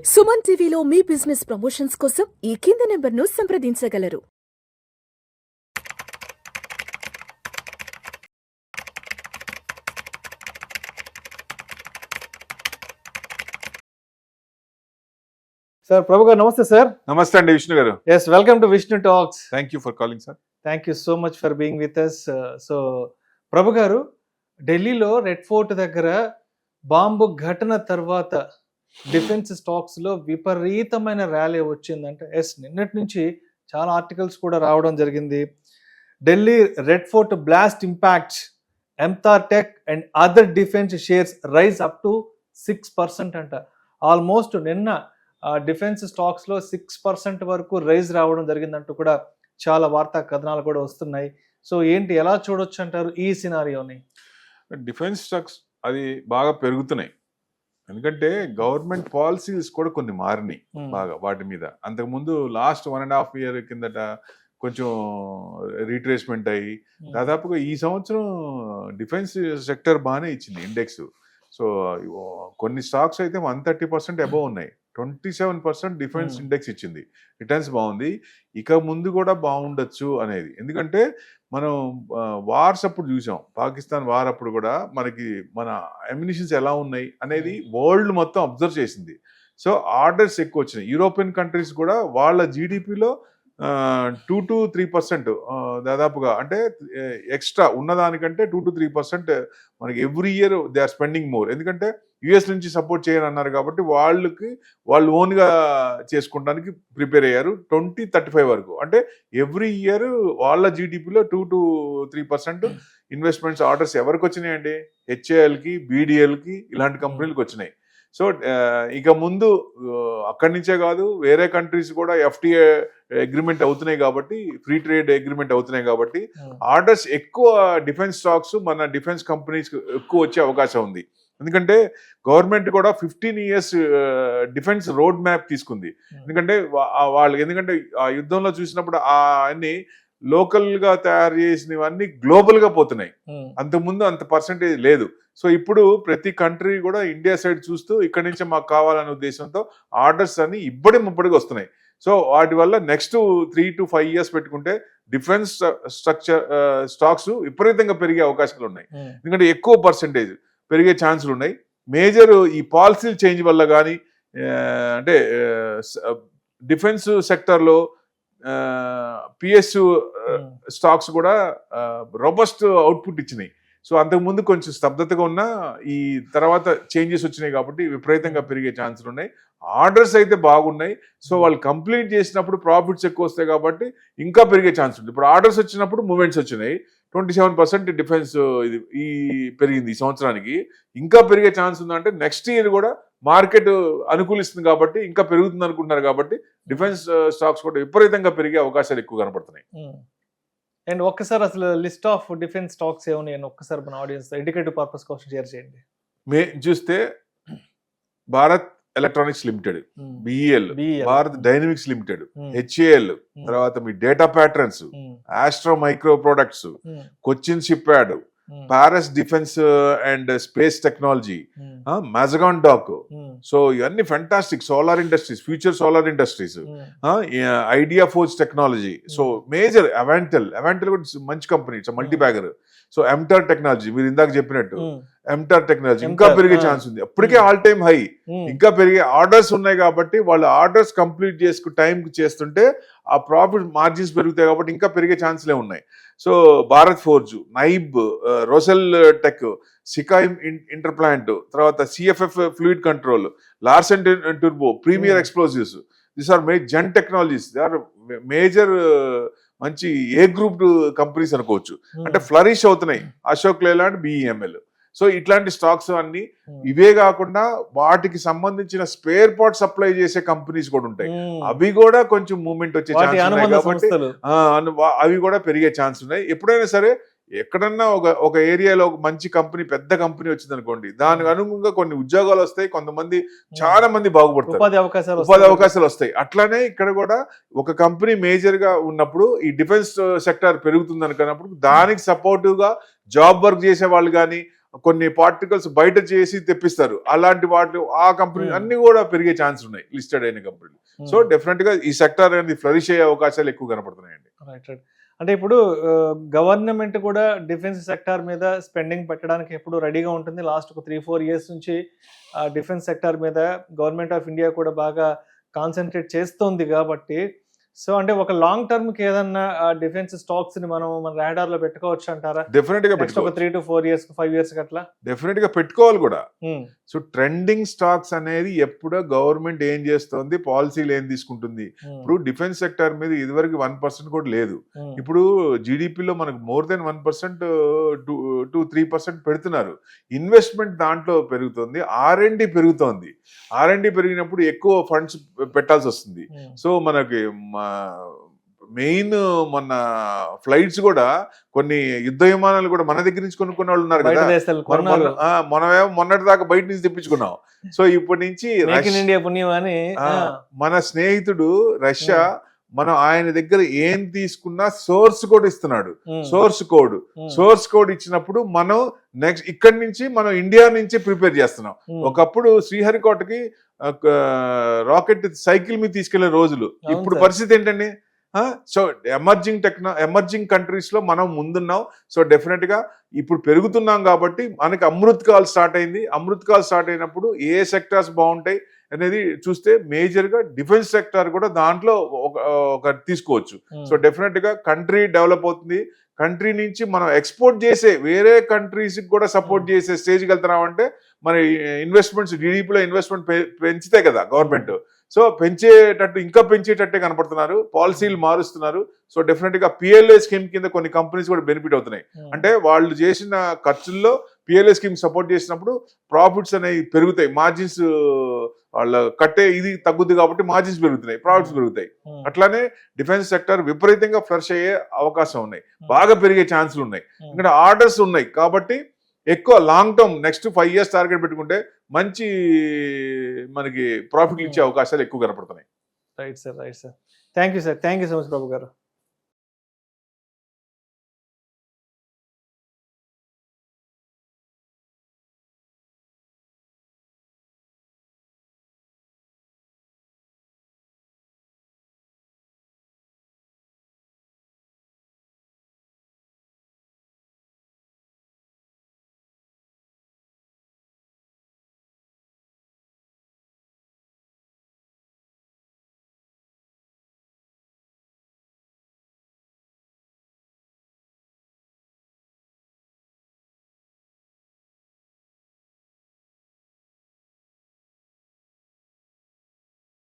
సుమన్ టీవీలో మీ business promotions కోసం ఈ కింది నెంబర్ను సంప్రదించగలరు. సార్ ప్రభు గారు నమస్తే సార్. నమస్తే అండి విష్ణు గారు. Yes, welcome to Vishnu talks. Thank you for calling sir. Thank you so much for being with us. So Prabhu గారు, ఢిల్లీలో రెడ్ ఫోర్ట్ దగ్గర బాంబు ఘటన తర్వాత డిఫెన్స్ స్టాక్స్ లో విపరీతమైన ర్యాలీ వచ్చిందంటే ఎస్, నిన్నటి నుంచి చాలా ఆర్టికల్స్ కూడా రావడం జరిగింది. Delhi red fort blast impact MTAR tech and other defence shares rise up to 6% అంట. ఆల్మోస్ట్ నిన్న డిఫెన్స్ స్టాక్స్ లో 6% వరకు రైజ్ రావడం జరిగిందంటూ కూడా చాలా వార్తా కథనాలు కూడా వస్తున్నాయి. సో ఏంటి, ఎలా చూడొచ్చు అంటారు ఈ సినారియోని? డిఫెన్స్ స్టాక్స్ అది బాగా పెరుగుతున్నాయి, ఎందుకంటే గవర్నమెంట్ పాలసీస్ కూడా కొన్ని మారినాయి బాగా వాటి మీద. అంతకుముందు లాస్ట్ 1.5 year కిందట కొంచెం రీట్రేస్మెంట్ అయ్యి దాదాపుగా ఈ సంవత్సరం డిఫెన్స్ సెక్టర్ బాగానే ఇచ్చింది ఇండెక్స్. సో కొన్ని స్టాక్స్ అయితే 130% అబవ్ ఉన్నాయి. 27% డిఫెన్స్ ఇండెక్స్ ఇచ్చింది. రిటర్న్స్ బాగుంది. ఇక ముందు కూడా బాగుండొచ్చు అనేది, ఎందుకంటే మనం వార్స్ అప్పుడు చూసాం, పాకిస్తాన్ వార్ అప్పుడు కూడా మనకి మన అమ్యునిషన్స్ ఎలా ఉన్నాయి అనేది వరల్డ్ మొత్తం అబ్జర్వ్ చేసింది. సో ఆర్డర్స్ ఎక్కువ వచ్చినాయి. యూరోపియన్ కంట్రీస్ కూడా వాళ్ళ జీడిపిలో 2 to 3% దాదాపుగా, అంటే ఎక్స్ట్రా ఉన్నదానికంటే 2 to 3% మనకి every year they are spending more. ఎందుకంటే యుఎస్ నుంచి సపోర్ట్ చేయని అన్నారు కాబట్టి వాళ్ళు ఓన్గా చేసుకోవడానికి ప్రిపేర్ అయ్యారు 2035 వరకు. అంటే ఎవ్రీ ఇయర్ వాళ్ళ జీడిపిలో 2 to 3% ఇన్వెస్ట్మెంట్స్ ఆర్డర్స్ ఎవరికి వచ్చినాయండి? హెచ్ఏఎల్కి, బీడిఎల్కి, ఇలాంటి కంపెనీలకు వచ్చినాయి. సో ఇక ముందు అక్కడి నుంచే కాదు, వేరే కంట్రీస్ కూడా ఎఫ్టీఏ అగ్రిమెంట్ అవుతున్నాయి కాబట్టి, ఫ్రీ ట్రేడ్ అగ్రిమెంట్ అవుతున్నాయి కాబట్టి ఆర్డర్స్ ఎక్కువ డిఫెన్స్ స్టాక్స్ మన డిఫెన్స్ కంపెనీస్ ఎక్కువ వచ్చే అవకాశం ఉంది. ఎందుకంటే గవర్నమెంట్ కూడా 15 years డిఫెన్స్ రోడ్ మ్యాప్ తీసుకుంది. ఎందుకంటే ఎందుకంటే ఆ యుద్ధంలో చూసినప్పుడు అన్ని లోకల్ గా తయారు చేసినవన్నీ గ్లోబల్ గా పోతున్నాయి. అంతకుముందు అంత పర్సంటేజ్ లేదు. సో ఇప్పుడు ప్రతి కంట్రీ కూడా ఇండియా సైడ్ చూస్తూ ఇక్కడి నుంచే మాకు కావాలనే ఉద్దేశంతో ఆర్డర్స్ అన్ని ముప్పడిగా వస్తున్నాయి. సో వాటి వల్ల నెక్స్ట్ 3 to 5 years పెట్టుకుంటే డిఫెన్స్ స్టాక్స్ విపరీతంగా పెరిగే అవకాశాలు ఉన్నాయి. ఎందుకంటే ఎక్కువ పర్సంటేజ్ పెరిగే ఛాన్సులు ఉన్నాయి. మేజర్ ఈ పాలసీ చేంజ్ వల్ల కానీ, అంటే డిఫెన్స్ సెక్టర్లో పిఎస్యు స్టాక్స్ కూడా రోబస్ట్ అవుట్పుట్ ఇచ్చినాయి. సో అంతకుముందు కొంచెం స్తబ్దతగా ఉన్న ఈ తర్వాత చేంజెస్ వచ్చినాయి కాబట్టి విపరీతంగా పెరిగే ఛాన్సులు ఉన్నాయి. ఆర్డర్స్ అయితే బాగున్నాయి. సో వాళ్ళు కంప్లీట్ చేసినప్పుడు ప్రాఫిట్స్ ఎక్కువ వస్తాయి కాబట్టి ఇంకా పెరిగే ఛాన్స్ ఉంది. ఇప్పుడు ఆర్డర్స్ వచ్చినప్పుడు మూమెంట్స్ వచ్చినాయి. 27% డిఫెన్స్ ఇది పెరిగింది ఈ సంవత్సరానికి. ఇంకా పెరిగే ఛాన్స్ ఉందంటే నెక్స్ట్ ఇయర్ కూడా మార్కెట్ అనుకూలిస్తుంది కాబట్టి ఇంకా పెరుగుతుంది అనుకుంటున్నారు కాబట్టి డిఫెన్స్ స్టాక్స్ కూడా విపరీతంగా పెరిగే అవకాశాలు ఎక్కువ కనపడుతున్నాయి. అండ్ ఒక్కసారి అసలు లిస్ట్ ఆఫ్ డిఫెన్స్ స్టాక్స్ ఏమన్నాయని ఒక్కసారి మన ఆడియన్స్ ఇండికేటివ్ పర్పస్ కోసం షేర్ చేయండి. చూస్తే Bharat electronics limited, BEL, Bharat dynamics limited, HAL, తర్వాత మీ data patterns, astro micro products, Cochin shipyard, Paras defence and space technology, Mazagon dock. So ఇవన్నీ fantastic. Solar industries, future solar industries, idea forge technology. So major Avantel కూడా మంచి company, it's multi bagger. So MTAR technology, మీరు ఇందాక చెప్పినట్టు Ntorq technology ఇంకా పెరిగే chance ఉంది. అప్పటికే ఆల్ టైమ్ హై, ఇంకా పెరిగే ఆర్డర్స్ ఉన్నాయి కాబట్టి వాళ్ళు ఆర్డర్స్ కంప్లీట్ టైంకి చేస్తుంటే ఆ ప్రాఫిట్ మార్జిన్స్ పెరుగుతాయి కాబట్టి ఇంకా పెరిగే ఛాన్స్లే ఉన్నాయి. So Bharat forge, NIBE, Rossell tech, Sika interplant, తర్వాత CFF fluid control, Larsen turbo, premier explosives, this are Zen technologies. They are major మంచి ఏ గ్రూప్ కంపెనీస్ అనుకోవచ్చు. అంటే ఫ్లరిష్ అవుతున్నాయి. Ashok Leyland, BEML. సో ఇట్లాంటి స్టాక్స్ అన్ని ఇవే కాకుండా వాటికి సంబంధించిన స్పేర్ పార్ట్ సప్లై చేసే కంపెనీస్ కూడా ఉంటాయి. అవి కూడా కొంచెం మూవ్మెంట్ వచ్చే ఛాన్స్ ఉన్నాయి కాబట్టి అవి కూడా పెరిగే ఛాన్స్ ఉన్నాయి. ఎప్పుడైనా సరే ఎక్కడన్నా ఒక ఏరియాలో ఒక మంచి కంపెనీ, పెద్ద కంపెనీ వచ్చింది అనుకోండి, దానికి అనుగుణంగా కొన్ని ఉద్యోగాలు వస్తాయి, కొంతమంది చాలా మంది బాగుపడతారు, ఉపాధి అవకాశాలు వస్తాయి. అట్లానే ఇక్కడ కూడా ఒక కంపెనీ మేజర్ గా ఉన్నప్పుడు ఈ డిఫెన్స్ సెక్టర్ పెరుగుతుంది అనుకున్నప్పుడు దానికి సపోర్టివ్ గా జాబ్ వర్క్ చేసే వాళ్ళు కానీ, కొన్ని పార్టికల్స్ బయట చేసి తెప్పిస్తారు, అలాంటి వాటి ఆ కంపెనీ అన్ని కూడా పెరిగే ఛాన్స్ ఉన్నాయి లిస్టెడ్ అయిన కంపెనీలు. సో డెఫినెట్ గా ఈ సెక్టర్ అనేది ఫ్లరిష్ అయ్యే అవకాశాలు ఎక్కువ కనపడుతున్నాయండి. Right right. అంటే ఇప్పుడు గవర్నమెంట్ కూడా డిఫెన్స్ సెక్టార్ మీద స్పెండింగ్ పెట్టడానికి ఎప్పుడు రెడీగా ఉంటుంది. లాస్ట్ ఒక 3-4 ఇయర్స్ నుంచి డిఫెన్స్ సెక్టార్ మీద గవర్నమెంట్ ఆఫ్ ఇండియా కూడా బాగా కాన్సన్ట్రేట్ చేస్తోంది కాబట్టి, సో అంటే ఒక లాంగ్ టర్మ్ కి ఏదన్నా డిఫెన్స్ స్టాక్స్ ని మనం మన రాడార్ లో పెట్టుకోవచ్చు అంటారా? డెఫినెట్ గా ఒక పెట్టుకోవాలి, 3 to 4 ఇయర్స్ 5 ఇయర్స్ అట్లా డెఫినెట్ గా పెట్టుకోవాలి కూడా. సో ట్రెండింగ్ స్టాక్స్ అనేది ఎప్పుడో గవర్నమెంట్ ఏం చేస్తోంది, పాలసీలు ఏం తీసుకుంటుంది. ఇప్పుడు డిఫెన్స్ సెక్టర్ మీద ఇదివరకు 1% కూడా లేదు. ఇప్పుడు జీడిపిలో మనకు మోర్ దెన్ 1% to 3% పెడుతున్నారు. ఇన్వెస్ట్మెంట్ దాంట్లో పెరుగుతుంది, R&D పెరుగుతోంది. R&D పెరిగినప్పుడు ఎక్కువ ఫండ్స్ పెట్టాల్సి వస్తుంది. సో మనకి మెయిన్ మొన్న ఫ్లైట్స్ కూడా కొన్ని యుద్ధ విమానాలు కూడా మన దగ్గర నుంచి కొనుక్కున్న వాళ్ళు ఉన్నారు కదా. మనమేమో మొన్నటి దాకా బయట నుంచి తెప్పించుకున్నాం. సో ఇప్పటి నుంచి ఇండియా పుణ్యం అని మన స్నేహితుడు రష్యా మనం ఆయన దగ్గర ఏం తీసుకున్నా సోర్స్ కోడ్ ఇస్తున్నాడు. సోర్స్ కోడ్ ఇచ్చినప్పుడు మనం నెక్స్ట్ ఇక్కడి నుంచి మనం ఇండియా నుంచి ప్రిపేర్ చేస్తున్నాం. ఒకప్పుడు శ్రీహరికోటకి రాకెట్ సైకిల్ మీద తీసుకెళ్లే రోజులు, ఇప్పుడు పరిస్థితి ఏంటండి? సో ఎమర్జింగ్ కంట్రీస్ లో మనం ముందున్నాం. సో డెఫినెట్ గా ఇప్పుడు పెరుగుతున్నాం కాబట్టి మనకి అమృత్ కాల్ స్టార్ట్ అయింది. అమృత్ కాల్ స్టార్ట్ అయినప్పుడు ఏ సెక్టార్స్ బాగుంటాయి అనేది చూస్తే మేజర్ గా డిఫెన్స్ సెక్టార్ కూడా దాంట్లో ఒక తీసుకోవచ్చు. సో డెఫినెట్ గా కంట్రీ డెవలప్ అవుతుంది. కంట్రీ నుంచి మనం ఎక్స్పోర్ట్ చేసే వేరే కంట్రీస్ కూడా సపోర్ట్ చేసే స్టేజ్కి వెళ్తున్నామంటే మన ఇన్వెస్ట్మెంట్స్, జీడీపీలో ఇన్వెస్ట్మెంట్ పెంచితే కదా గవర్నమెంట్. సో ఇంకా పెంచేటట్టే కనపడుతున్నారు, పాలసీలు మారుస్తున్నారు. సో డెఫినెట్ గా PLA స్కీమ్ కింద కొన్ని కంపెనీస్ కూడా బెనిఫిట్ అవుతున్నాయి. అంటే వాళ్ళు చేసిన ఖర్చుల్లో PLA స్కీమ్ సపోర్ట్ చేసినప్పుడు ప్రాఫిట్స్ అనేవి పెరుగుతాయి, మార్జిన్స్ వాళ్ళ కట్టే ఇది తగ్గుద్ది కాబట్టి మార్జిన్స్ పెరుగుతున్నాయి, ప్రాఫిట్స్ పెరుగుతాయి. అట్లానే డిఫెన్స్ సెక్టర్ విపరీతంగా ఫ్లరిష్ అయ్యే అవకాశం ఉన్నాయి, బాగా పెరిగే ఛాన్సులు ఉన్నాయి. ఇక్కడ ఆర్డర్స్ ఉన్నాయి కాబట్టి ఎక్కువ long term next 5 years target పెట్టుకుంటే మంచి మనకి ప్రాఫిట్లు ఇచ్చే అవకాశాలు ఎక్కువ కనపడుతున్నాయి. Right sir, right sir. Thank you so much Prabhu గారు.